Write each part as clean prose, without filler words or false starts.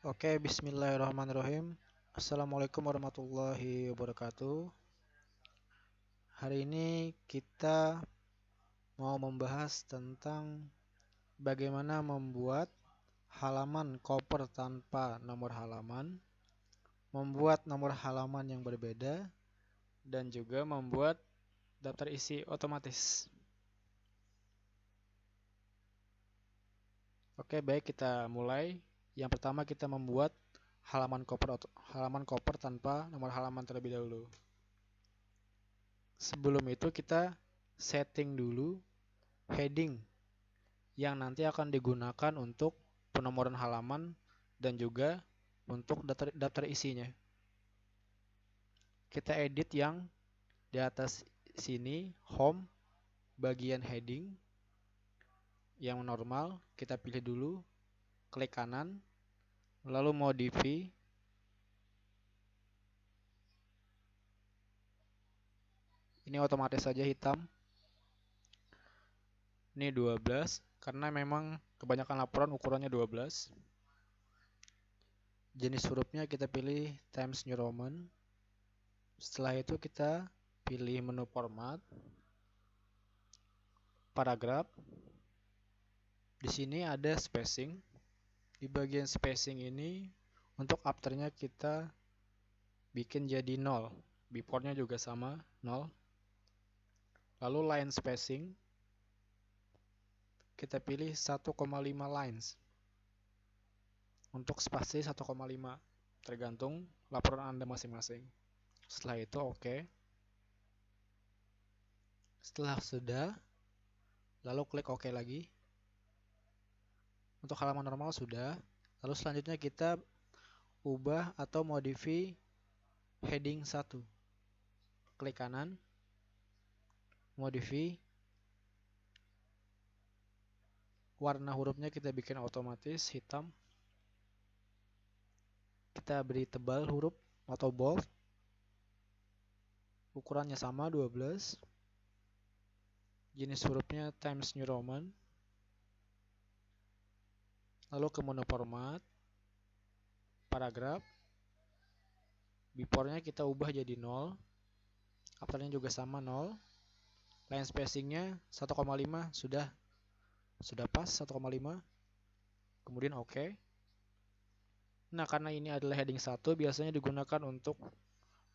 Oke, bismillahirrahmanirrahim. Assalamualaikum warahmatullahi wabarakatuh. Hari ini kita mau membahas tentang bagaimana membuat halaman koper tanpa nomor halaman, membuat nomor halaman yang berbeda, dan juga membuat daftar isi otomatis. Oke, baik, kita mulai. Yang pertama kita membuat halaman koper tanpa nomor halaman terlebih dahulu. Sebelum itu kita setting dulu heading yang nanti akan digunakan untuk penomoran halaman dan juga untuk daftar isinya. Kita edit yang di atas sini, home, bagian heading yang normal, kita pilih dulu, klik kanan, lalu modify. Ini otomatis saja hitam. Ini 12 karena memang kebanyakan laporan ukurannya 12. Jenis hurufnya kita pilih Times New Roman. Setelah itu kita pilih menu format, paragraf. Di sini ada spacing. Di bagian spacing ini untuk afternya kita bikin jadi 0. Before-nya juga sama, 0. Lalu line spacing kita pilih 1,5 lines. Untuk spasi 1,5 tergantung laporan Anda masing-masing. Setelah itu oke. Setelah sudah, lalu klik OK lagi. Untuk halaman normal sudah. Lalu selanjutnya kita ubah atau modify heading 1. Klik kanan, modify. Warna hurufnya kita bikin otomatis hitam. Kita beri tebal huruf atau bold. Ukurannya sama 12. Jenis hurufnya Times New Roman. Lalu ke menu format, paragraf. Before-nya kita ubah jadi 0. After-nya juga sama 0. Line spacing-nya 1,5 sudah pas 1,5. Kemudian oke. Nah, karena ini adalah heading 1, biasanya digunakan untuk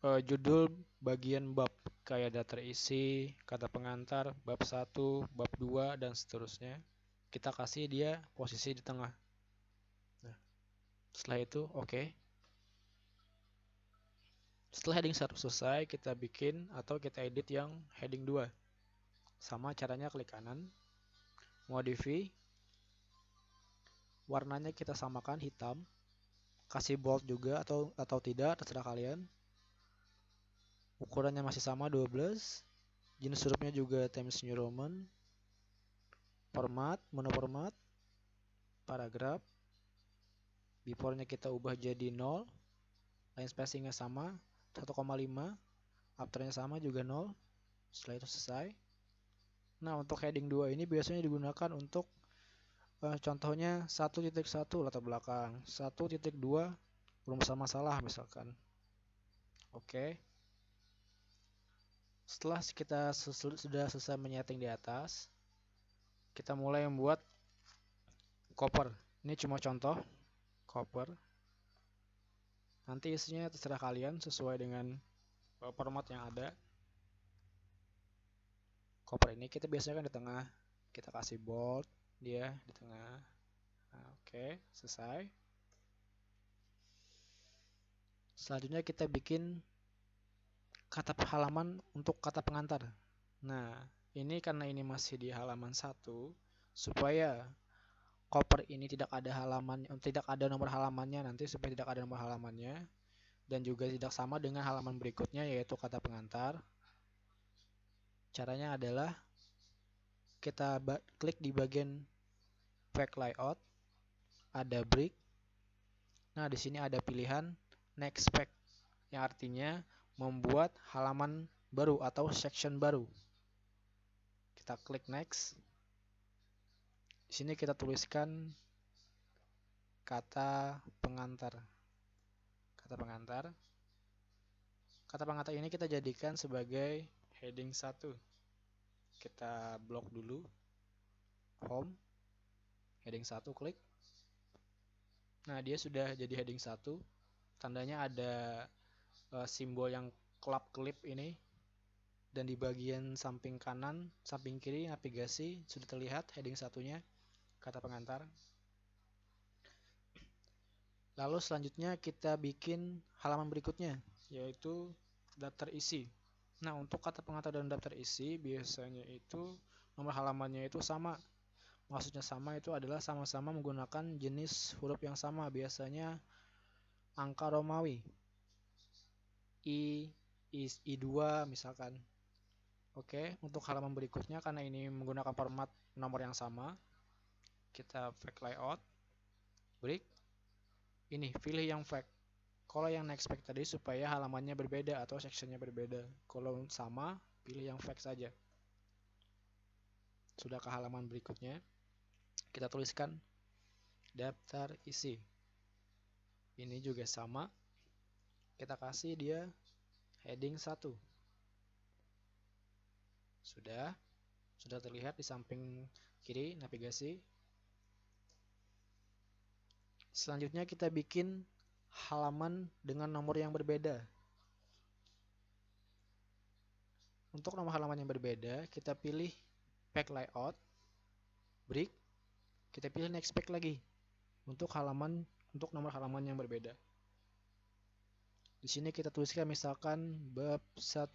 judul bagian bab kayak daftar isi, kata pengantar, bab 1, bab 2 dan seterusnya. Kita kasih dia posisi di tengah. Nah, setelah itu oke. Setelah heading 1 selesai, kita bikin atau kita edit yang heading 2. Sama caranya, klik kanan, modify. Warnanya kita samakan hitam. Kasih bold juga atau tidak, terserah kalian. Ukurannya masih sama 12. Jenis hurufnya juga Times New Roman. Format, menu format, paragraf. Before-nya kita ubah jadi 0. Line spacing-nya sama 1,5. After-nya sama juga 0. Setelah itu selesai. Nah, untuk heading 2 ini biasanya digunakan untuk contohnya 1.1 latar belakang, 1.2 rumus masalah misalkan. Oke. Setelah kita sudah selesai menyeting di atas, kita mulai membuat cover. Ini cuma contoh cover. Nanti isinya terserah kalian sesuai dengan format yang ada. Cover ini kita biasanya kan di tengah. Kita kasih bold dia di tengah. Nah, oke, selesai. Selanjutnya kita bikin kata halaman untuk kata pengantar. Nah, ini karena ini masih di halaman 1, supaya koper ini tidak ada nomor halamannya nanti, supaya tidak ada nomor halamannya dan juga tidak sama dengan halaman berikutnya yaitu kata pengantar. Caranya adalah kita klik di bagian Pack Layout, ada break. Nah, di sini ada pilihan Next Pack yang artinya membuat halaman baru atau section baru. Kita klik next. Di sini kita tuliskan kata pengantar. Kata pengantar. Kata pengantar ini kita jadikan sebagai heading 1. Kita blok dulu. Home. Heading 1, klik. Nah, dia sudah jadi heading 1. Tandanya ada simbol yang klip ini. Dan di bagian samping kanan, samping kiri navigasi sudah terlihat heading 1-nya, kata pengantar. Lalu selanjutnya kita bikin halaman berikutnya, yaitu daftar isi. Nah, untuk kata pengantar dan daftar isi biasanya itu nomor halamannya itu sama. Maksudnya sama itu adalah sama-sama menggunakan jenis huruf yang sama, biasanya angka Romawi. I2 misalkan. Oke, untuk halaman berikutnya karena ini menggunakan format nomor yang sama, kita fact layout, break. Ini pilih yang fact. Kalau yang next fact tadi supaya halamannya berbeda atau sectionnya berbeda. Kalau sama, pilih yang fact saja. Sudah ke halaman berikutnya. Kita tuliskan daftar isi. Ini juga sama. Kita kasih dia heading 1. Sudah terlihat di samping kiri navigasi. Selanjutnya kita bikin halaman dengan nomor yang berbeda. Untuk nomor halaman yang berbeda, kita pilih pack layout, break. Kita pilih next pack lagi untuk nomor halaman yang berbeda. Di sini kita tuliskan misalkan bab 1,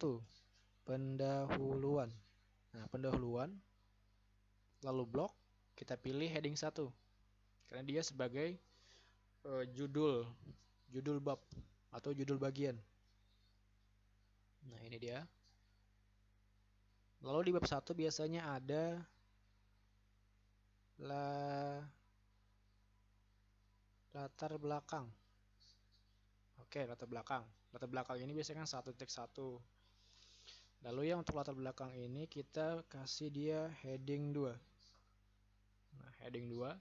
pendahuluan. Nah, pendahuluan, lalu blok, kita pilih heading 1 karena dia sebagai judul bab atau judul bagian. Nah, ini dia. Lalu di bab 1 biasanya ada latar belakang. Oke, latar belakang. Latar belakang ini biasanya kan 1.1. Lalu ya untuk latar belakang ini kita kasih dia heading 2. Nah, heading 2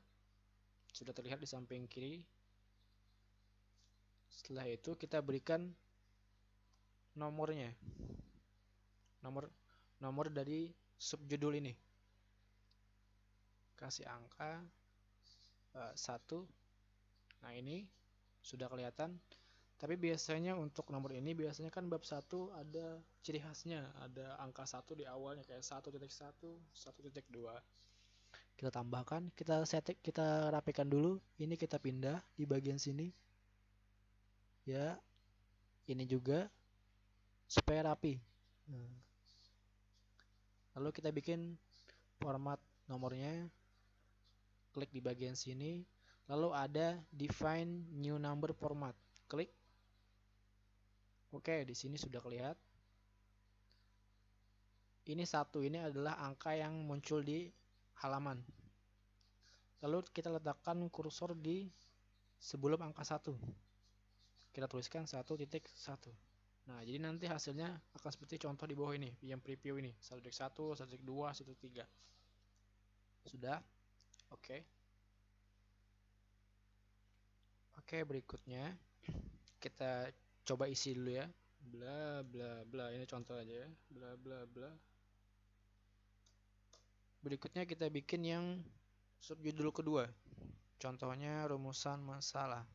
sudah terlihat di samping kiri. Setelah itu kita berikan nomornya. Nomor dari subjudul ini. Kasih angka 1. Nah, ini sudah kelihatan. Tapi biasanya untuk nomor ini biasanya kan bab 1 ada ciri khasnya, ada angka 1 di awalnya kayak 1.1, 1.2. Kita tambahkan, kita rapikan dulu. Ini kita pindah di bagian sini. Ya. Ini juga supaya rapi. Lalu kita bikin format nomornya. Klik di bagian sini. Lalu ada define new number format. Klik. Oke, di sini sudah kelihatan. Ini 1, ini adalah angka yang muncul di halaman. Lalu kita letakkan kursor di sebelum angka 1. Kita tuliskan 1.1. Nah, jadi nanti hasilnya akan seperti contoh di bawah ini, yang preview ini, 1.1, 1.2, 1.3. Sudah? Oke. Oke, berikutnya kita coba isi dulu ya. Bla bla bla, ini contoh aja ya. Bla bla bla. Berikutnya kita bikin yang subjudul kedua. Contohnya rumusan masalah.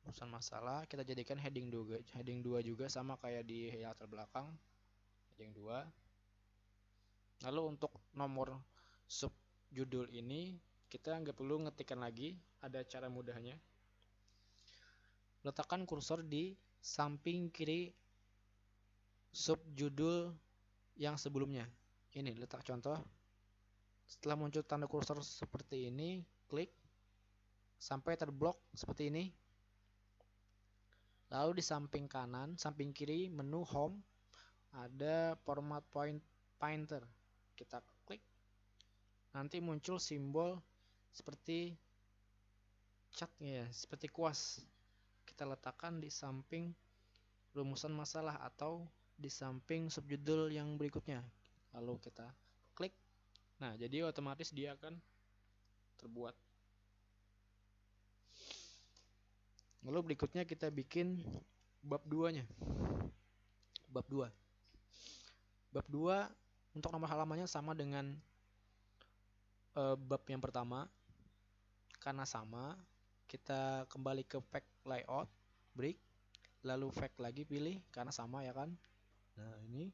Rumusan masalah kita jadikan heading 2. Heading 2 juga sama kayak di latar belakang. Heading 2. Lalu untuk nomor subjudul ini kita nggak perlu ngetikkan lagi, ada cara mudahnya. Letakkan kursor di samping kiri subjudul yang sebelumnya. Ini letak contoh. Setelah muncul tanda kursor seperti ini, klik sampai terblok seperti ini. Lalu di samping kanan, samping kiri menu home ada format pointer. Kita klik. Nanti muncul simbol seperti catnya ya, seperti kuas. Kita letakkan di samping rumusan masalah atau di samping subjudul yang berikutnya. Lalu kita klik. Nah, jadi otomatis dia akan terbuat. Lalu berikutnya kita bikin bab 2-nya. Bab 2. Bab 2 untuk nomor halamannya sama dengan bab yang pertama. Karena sama, kita kembali ke fact layout, break, lalu fact lagi pilih karena sama ya kan. Nah, ini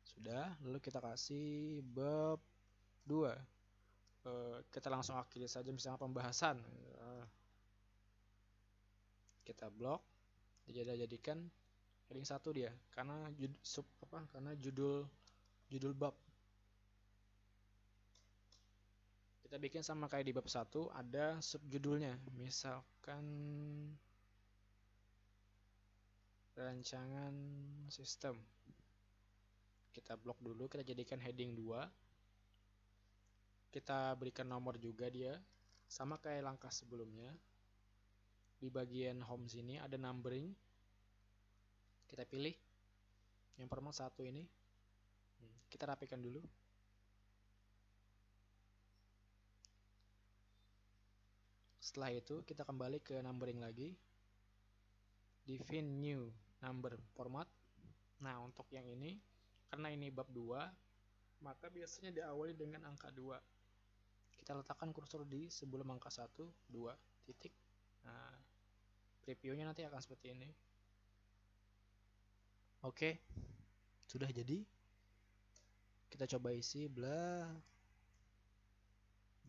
sudah, lalu kita kasih bab 2. Kita langsung akhiri saja misalnya pembahasan. Kita blok, jadikan heading 1 dia karena judul bab. Kita bikin sama kayak di bab 1, ada subjudulnya, misalkan rancangan sistem. Kita blok dulu, kita jadikan heading 2. Kita berikan nomor juga dia, sama kayak langkah sebelumnya. Di bagian home sini ada numbering. Kita pilih yang format 1 ini. Kita rapikan dulu. Setelah itu kita kembali ke numbering lagi. Define new number format. Nah, untuk yang ini, karena ini bab 2, maka biasanya diawali dengan angka 2. Kita letakkan kursor di sebelum angka 1, 2, titik. Nah, previewnya nanti akan seperti ini. Oke, sudah jadi. Kita coba isi bla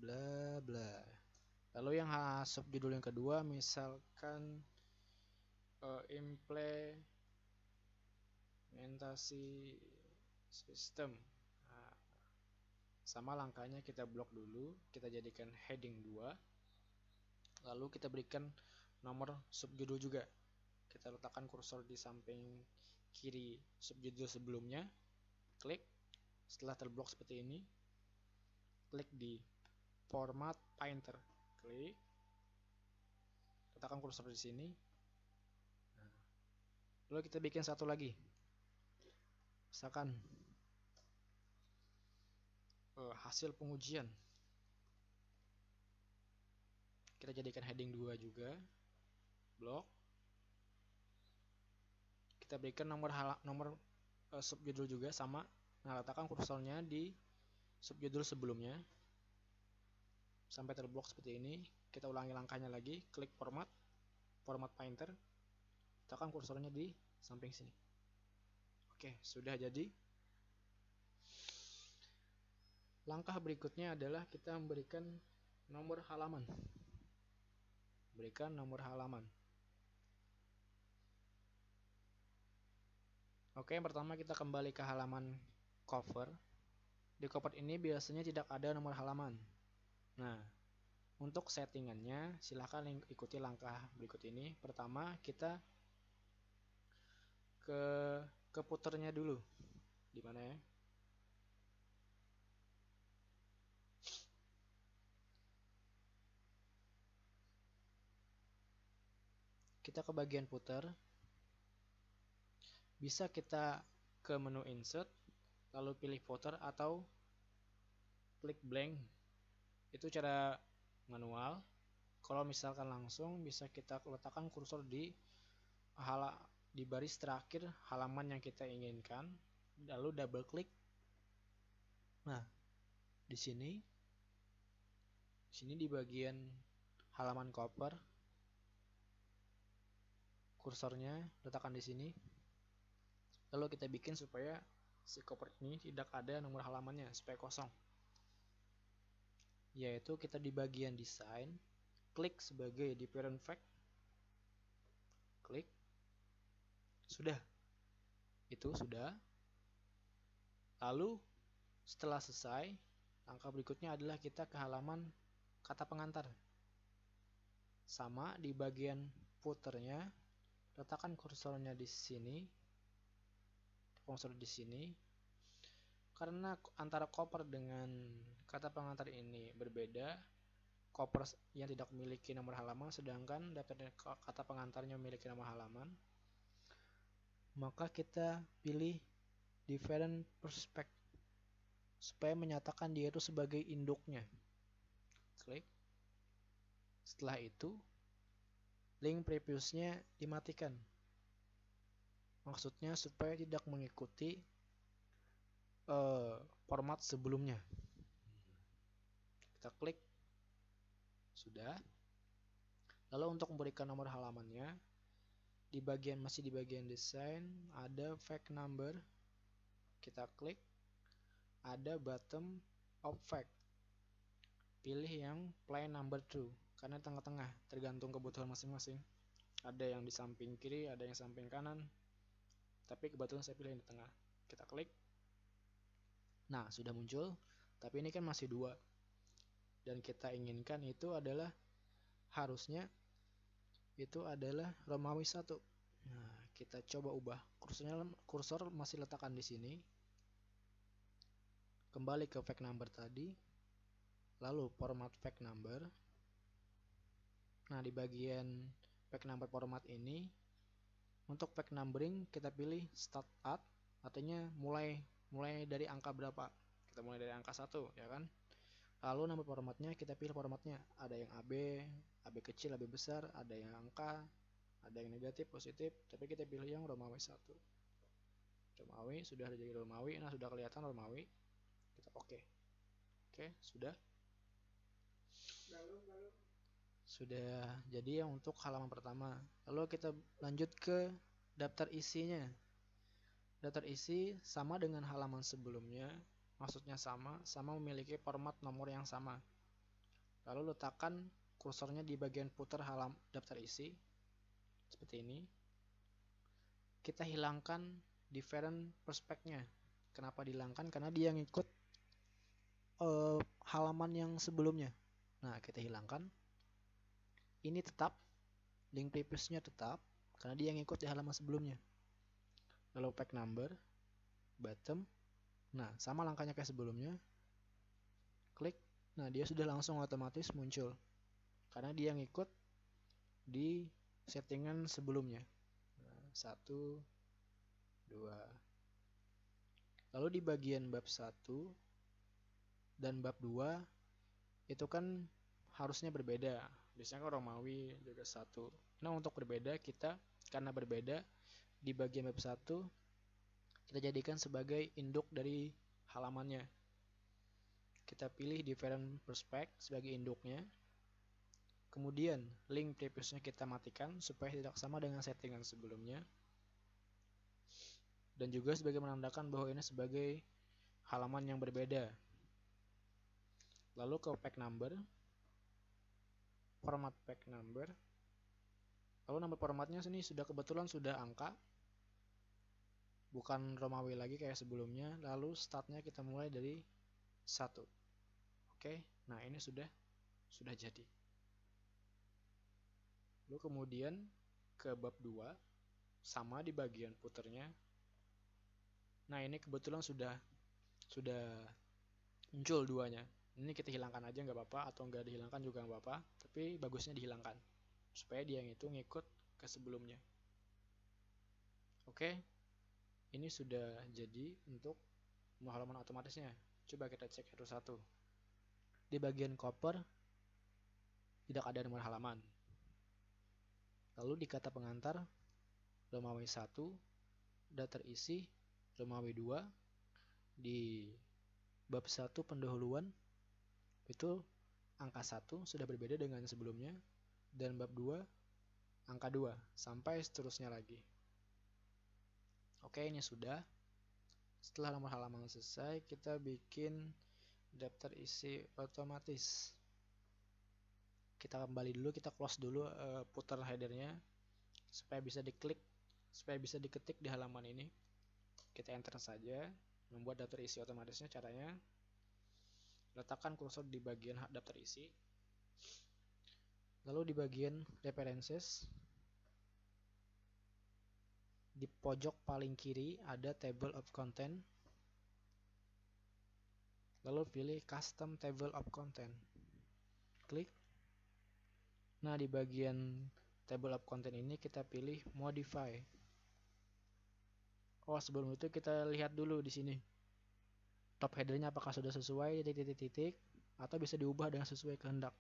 bla bla. Lalu yang subjudul yang kedua, misalkan implementasi sistem. Nah, sama langkahnya kita blok dulu, kita jadikan heading 2. Lalu kita berikan nomor subjudul juga. Kita letakkan kursor di samping kiri subjudul sebelumnya. Klik. Setelah terblok seperti ini, klik di format painter. Klik. Letakkan kursor di sini. Lalu kita bikin satu lagi. Misalkan hasil pengujian. Kita jadikan heading 2 juga. Blok. Kita berikan nomor subjudul juga sama. Nah, letakkan kursornya di subjudul sebelumnya sampai terblok seperti ini. Kita ulangi langkahnya lagi, klik format painter, letakkan kursornya di samping sini. Oke, sudah jadi. Langkah berikutnya adalah kita memberikan nomor halaman. Berikan nomor halaman. Oke, yang pertama kita kembali ke halaman cover. Di cover ini biasanya tidak ada nomor halaman. Nah, untuk settingannya silahkan ikuti langkah berikut ini. Pertama, kita ke puternya dulu. Di mana ya? Kita ke bagian puter. Bisa kita ke menu insert, lalu pilih footer atau klik blank. Itu cara manual. Kalau misalkan langsung, bisa kita letakkan kursor di baris terakhir halaman yang kita inginkan, lalu double klik. Nah, di sini di bagian halaman cover, kursornya letakkan di sini. Lalu kita bikin supaya si cover ini tidak ada nomor halamannya, supaya kosong. Yaitu kita di bagian desain, klik sebagai different fact, klik. Sudah. Itu sudah. Lalu setelah selesai, langkah berikutnya adalah kita ke halaman kata pengantar. Sama di bagian footernya, letakkan kursornya di sini. Kursor di sini. Karena antara cover dengan kata pengantar ini berbeda, cover yang tidak memiliki nomor halaman sedangkan daftar kata pengantarnya memiliki nomor halaman, maka kita pilih different perspective. supaya menyatakan dia itu sebagai induknya. Klik. Setelah itu link previousnya dimatikan. Maksudnya supaya tidak mengikuti format sebelumnya. Kita klik. Sudah. Lalu untuk memberikan nomor halamannya, masih di bagian desain ada fact number. Kita klik. Ada bottom of fact. Pilih yang plain number true karena tengah-tengah, tergantung kebutuhan masing-masing. Ada yang di samping kiri, ada yang samping kanan. Tapi kebetulan saya pilih yang di tengah. Kita klik. Nah, sudah muncul. Tapi ini kan masih 2. Dan kita inginkan itu adalah harusnya itu adalah Romawi 1. Nah, kita coba ubah. Kursor masih letakkan di sini. Kembali ke fact number tadi. Lalu format fact number. Nah, di bagian fact number format ini, untuk fact numbering kita pilih start at, artinya mulai dari angka berapa. Kita mulai dari angka 1, ya kan? Lalu nama formatnya kita pilih formatnya. Ada yang AB kecil, AB besar, ada yang angka, ada yang negatif, positif, tapi kita pilih yang Romawi 1. Romawi sudah jadi Romawi. Nah, sudah kelihatan Romawi. Kita oke. Oke, sudah. Sudah jadi yang untuk halaman pertama. Lalu kita lanjut ke daftar isinya. Daftar isi sama dengan halaman sebelumnya, maksudnya sama memiliki format nomor yang sama. Lalu letakkan kursornya di bagian footer daftar isi seperti ini. Kita hilangkan different perspectnya. Kenapa dihilangkan? Karena dia ngikut halaman yang sebelumnya. Nah, kita hilangkan. Ini tetap, link previousnya tetap karena dia ngikut di halaman sebelumnya. Lalu fact number, bottom. Nah, sama langkahnya kayak sebelumnya. Klik. Nah, dia sudah langsung otomatis muncul karena dia ngikut di settingan sebelumnya. 1, 2. Lalu di bagian bab 1 dan bab 2 itu kan harusnya berbeda. Biasanya kan Romawi juga 1. Nah, untuk berbeda karena berbeda di bagian bab 1 kita jadikan sebagai induk dari halamannya. Kita pilih different perspect sebagai induknya. Kemudian link previousnya kita matikan supaya tidak sama dengan settingan sebelumnya. Dan juga sebagai menandakan bahwa ini sebagai halaman yang berbeda. Lalu ke fact number, format fact number. Lalu nomor formatnya sini kebetulan sudah angka, bukan Romawi lagi kayak sebelumnya. Lalu startnya kita mulai dari 1. Oke, nah ini sudah jadi. Lalu kemudian ke bab 2, sama di bagian footernya. Nah, ini kebetulan sudah muncul 2-nya. Ini kita hilangkan aja nggak apa-apa, atau nggak dihilangkan juga nggak apa-apa, tapi bagusnya dihilangkan supaya dia ngikut ke sebelumnya. Oke, ini sudah jadi untuk halaman otomatisnya. Coba kita cek satu-satu. Di bagian cover tidak ada nomor halaman. Lalu di kata pengantar Romawi 1, daftar isi Romawi 2, di bab 1 pendahuluan itu angka 1 sudah berbeda dengan sebelumnya, dan bab 2 angka 2 sampai seterusnya lagi. Oke, ini sudah. Setelah nomor halaman selesai, kita bikin daftar isi otomatis. Kita kembali dulu, kita close dulu footer headernya supaya bisa diklik, supaya bisa diketik di halaman ini. Kita enter saja. Membuat daftar isi otomatisnya caranya letakkan kursor di bagian daftar isi. Lalu di bagian references di pojok paling kiri ada table of content. Lalu pilih custom table of content. Klik. Nah, di bagian table of content ini kita pilih modify. Oh, sebelum itu kita lihat dulu di sini. top headernya apakah sudah sesuai titik-titik atau bisa diubah dengan sesuai kehendak.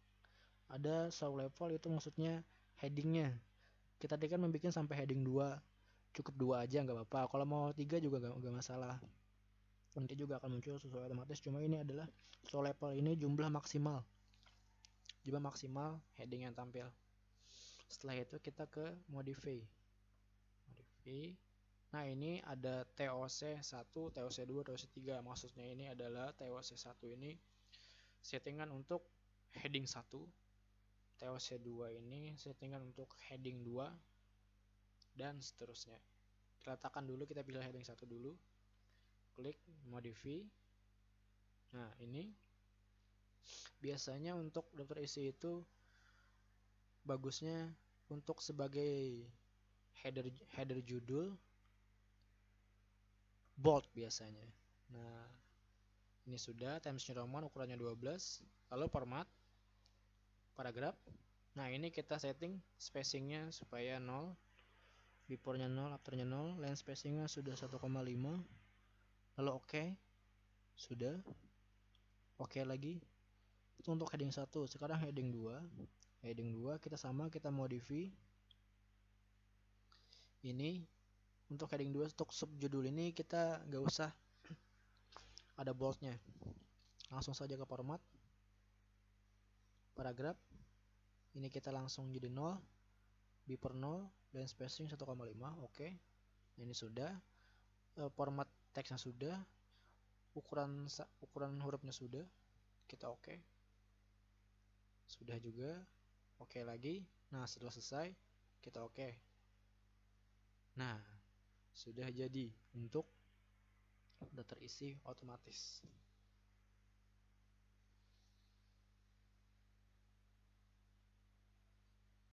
Ada show level, itu maksudnya headingnya. Kita tadi kan membuat sampai heading 2, cukup 2 aja nggak apa-apa. Kalau mau 3 juga nggak masalah. Nanti juga akan muncul sesuai otomatis. Cuma ini adalah show level, ini jumlah maksimal heading yang tampil. Setelah itu kita ke modify. Nah, ini ada TOC 1, TOC 2, TOC 3. Maksudnya ini adalah TOC 1 ini settingan untuk heading 1, TOC 2 ini settingan untuk heading 2, dan seterusnya. Kita letakkan dulu, kita pilih heading 1 dulu, klik modify. Nah, ini biasanya untuk daftar isi itu bagusnya untuk sebagai header judul bold biasanya. Nah, ini sudah Times New Roman ukurannya 12. Lalu format paragraf. Nah, ini kita setting spacingnya supaya 0, before-nya 0, after-nya 0, line spacingnya sudah 1,5. Lalu oke. Sudah. Oke lagi. Itu untuk heading 1. Sekarang heading 2. Heading 2 kita modify. Ini untuk heading 2 untuk subjudul ini kita nggak usah ada boldnya. Langsung saja ke format paragraf. Ini kita langsung jadi 0, before 0, line spacing 1,5. Oke. Ini sudah. Format teksnya sudah. Ukuran hurufnya sudah. Kita oke. Sudah juga. Oke lagi. Nah, setelah selesai kita oke. Nah, sudah jadi untuk daftar isi otomatis.